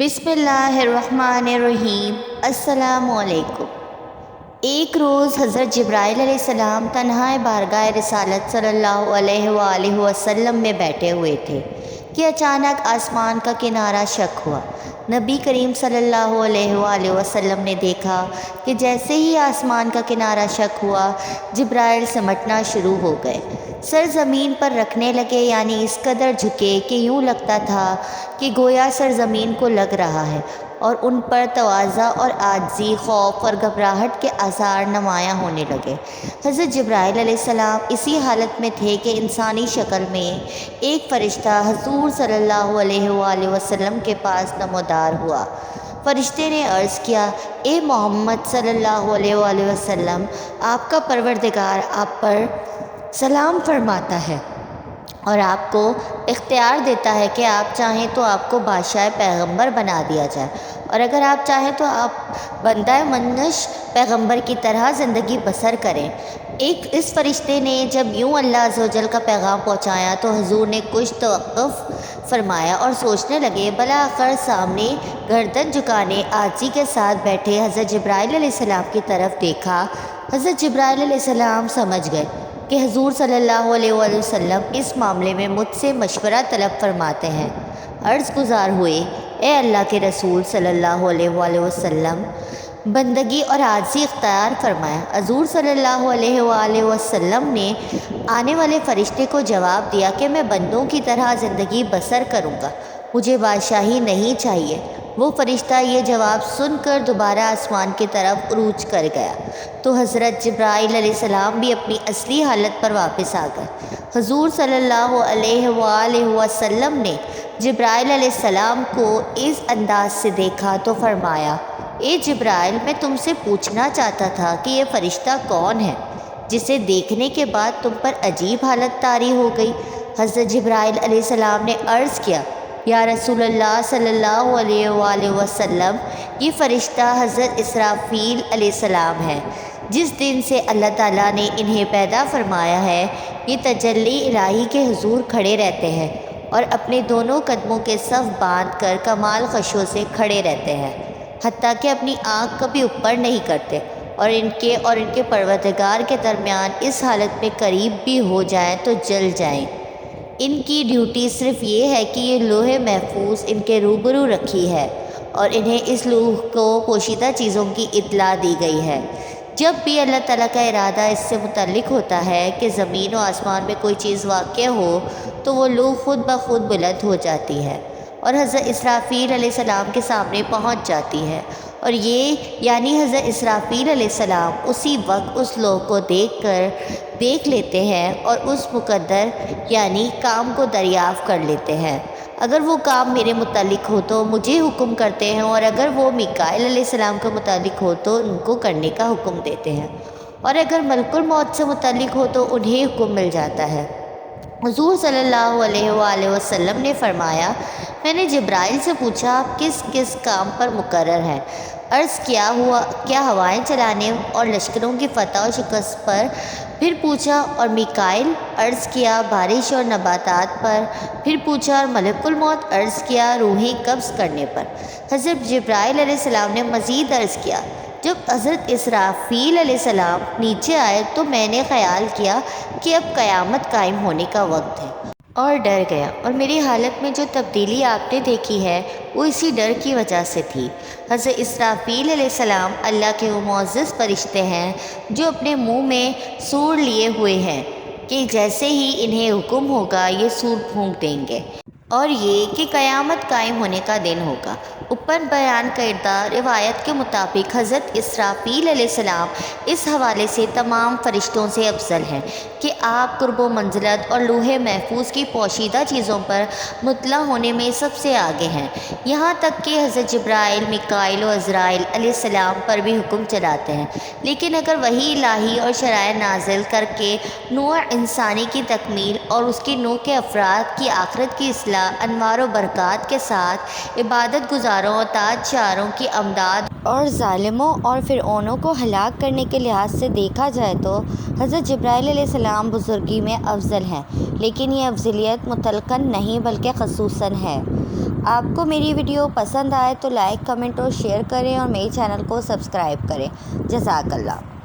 بسم اللہ الرحمن الرحیم۔ السلام علیکم۔ ایک روز حضرت جبرائیل علیہ السلام تنہا بارگاہ رسالت صلی اللہ علیہ وآلہ وسلم میں بیٹھے ہوئے تھے کہ اچانک آسمان کا کنارہ شق ہوا۔ نبی کریم صلی اللہ علیہ وآلہ وسلم نے دیکھا کہ جیسے ہی آسمان کا کنارہ شق ہوا، جبرائیل سمٹنا شروع ہو گئے، سر زمین پر رکھنے لگے، یعنی اس قدر جھکے کہ یوں لگتا تھا کہ گویا سر زمین کو لگ رہا ہے، اور ان پر تواضع اور عاجزی، خوف اور گھبراہٹ کے آثار نمایاں ہونے لگے۔ حضرت جبرائیل علیہ السلام اسی حالت میں تھے کہ انسانی شکل میں ایک فرشتہ حضور صلی اللہ علیہ وآلہ وسلم کے پاس نمودار ہوا۔ فرشتے نے عرض کیا، اے محمد صلی اللہ علیہ وآلہ وسلم، آپ کا پروردگار آپ پر سلام فرماتا ہے اور آپ کو اختیار دیتا ہے کہ آپ چاہیں تو آپ کو بادشاہ پیغمبر بنا دیا جائے، اور اگر آپ چاہیں تو آپ بندہ منش پیغمبر کی طرح زندگی بسر کریں۔ اس فرشتے نے جب یوں اللہ عز و جل کا پیغام پہنچایا تو حضور نے کچھ توقف فرمایا اور سوچنے لگے۔ بالآخر سامنے گردن جھکانے عاجزی کے ساتھ بیٹھے حضرت جبرائیل علیہ السلام کی طرف دیکھا۔ حضرت جبرائیل علیہ السلام سمجھ گئے کہ حضور صلی اللہ علیہ وآلہ وسلم اس معاملے میں مجھ سے مشورہ طلب فرماتے ہیں۔ عرض گزار ہوئے، اے اللہ کے رسول صلی اللہ علیہ وآلہ وسلم، بندگی اور عاجزی اختیار فرمائیں۔ حضور صلی اللہ علیہ وآلہ وسلم نے آنے والے فرشتے کو جواب دیا کہ میں بندوں کی طرح زندگی بسر کروں گا، مجھے بادشاہی نہیں چاہیے۔ وہ فرشتہ یہ جواب سن کر دوبارہ آسمان کی طرف عروج کر گیا تو حضرت جبرائیل علیہ السلام بھی اپنی اصلی حالت پر واپس آ گئے۔ حضور صلی اللہ علیہ وآلہ وسلم نے جبرائیل علیہ السلام کو اس انداز سے دیکھا تو فرمایا، اے جبرائیل، میں تم سے پوچھنا چاہتا تھا کہ یہ فرشتہ کون ہے جسے دیکھنے کے بعد تم پر عجیب حالت طاری ہو گئی؟ حضرت جبرائیل علیہ السلام نے عرض کیا، یا رسول اللہ صلی اللہ علیہ وآلہ وسلم، یہ فرشتہ حضرت اسرافیل علیہ السلام ہے۔ جس دن سے اللہ تعالیٰ نے انہیں پیدا فرمایا ہے، یہ تجلی الہی کے حضور کھڑے رہتے ہیں اور اپنے دونوں قدموں کے صف باندھ کر کمال خشوع سے کھڑے رہتے ہیں، حتیٰ کہ اپنی آنکھ کبھی اوپر نہیں کرتے، اور ان کے پروردگار کے درمیان اس حالت میں قریب بھی ہو جائیں تو جل جائیں۔ ان کی ڈیوٹی صرف یہ ہے کہ یہ لوح محفوظ ان کے روبرو رکھی ہے اور انہیں اس لوح کو پوشیدہ چیزوں کی اطلاع دی گئی ہے۔ جب بھی اللہ تعالیٰ کا ارادہ اس سے متعلق ہوتا ہے کہ زمین و آسمان میں کوئی چیز واقع ہو تو وہ لوح خود بخود بلند ہو جاتی ہے اور حضرت اسرافیل علیہ السلام کے سامنے پہنچ جاتی ہے، اور یہ یعنی حضرت اسرافیل علیہ السلام اسی وقت اس لوح کو دیکھ لیتے ہیں اور اس مقدر یعنی کام کو دریافت کر لیتے ہیں۔ اگر وہ کام میرے متعلق ہو تو مجھے حکم کرتے ہیں، اور اگر وہ میکائیل علیہ السلام کے متعلق ہو تو ان کو کرنے کا حکم دیتے ہیں، اور اگر ملک الموت سے متعلق ہو تو انہیں حکم مل جاتا ہے۔ حضور صلی اللہ علیہ وآلہ وسلم نے فرمایا، میں نے جبرائیل سے پوچھا، آپ کس کس کام پر مقرر ہیں؟ عرض کیا ہوائیں چلانے اور لشکروں کی فتح و شکست پر؟ پھر پوچھا، اور میکائیل؟ عرض کیا بارش اور نباتات پر۔ پھر پوچھا، اور ملک الموت؟ عرض کیا روحیں قبض کرنے پر۔ حضرت جبرائیل علیہ السلام نے مزید عرض کیا، جب حضرت اسرافیل علیہ السلام نیچے آئے تو میں نے خیال کیا کہ اب قیامت قائم ہونے کا وقت ہے، اور ڈر گیا، اور میری حالت میں جو تبدیلی آپ نے دیکھی ہے وہ اسی ڈر کی وجہ سے تھی۔ حضرت اسرافیل علیہ السلام اللہ کے وہ معزز فرشتے ہیں جو اپنے منہ میں سور لیے ہوئے ہیں کہ جیسے ہی انہیں حکم ہوگا یہ سور پھونک دیں گے، اور یہ کہ قیامت قائم ہونے کا دن ہوگا۔ اوپر بیان کردہ روایت کے مطابق حضرت اسرافیل علیہ السلام اس حوالے سے تمام فرشتوں سے افضل ہیں کہ آپ قرب و منزلت اور لوح محفوظ کی پوشیدہ چیزوں پر مطلع ہونے میں سب سے آگے ہیں، یہاں تک کہ حضرت جبرائیل، میکائیل و عزرائیل علیہ السلام پر بھی حکم چلاتے ہیں۔ لیکن اگر وحی الہی اور شرائع نازل کر کے نوع انسانی کی تکمیل اور اس کی نوع کے افراد کی آخرت کی اصلاح، انوار و برکات کے ساتھ عبادت گزاروں اور تاج شاروں کی امداد اور ظالموں اور فرعونوں کو ہلاک کرنے کے لحاظ سے دیکھا جائے تو حضرت جبرائیل علیہ السلام بزرگی میں افضل ہیں، لیکن یہ افضلیت مطلقاً نہیں بلکہ خصوصاً ہے۔ آپ کو میری ویڈیو پسند آئے تو لائک کمنٹ اور شیئر کریں اور میرے چینل کو سبسکرائب کریں۔ جزاک اللہ۔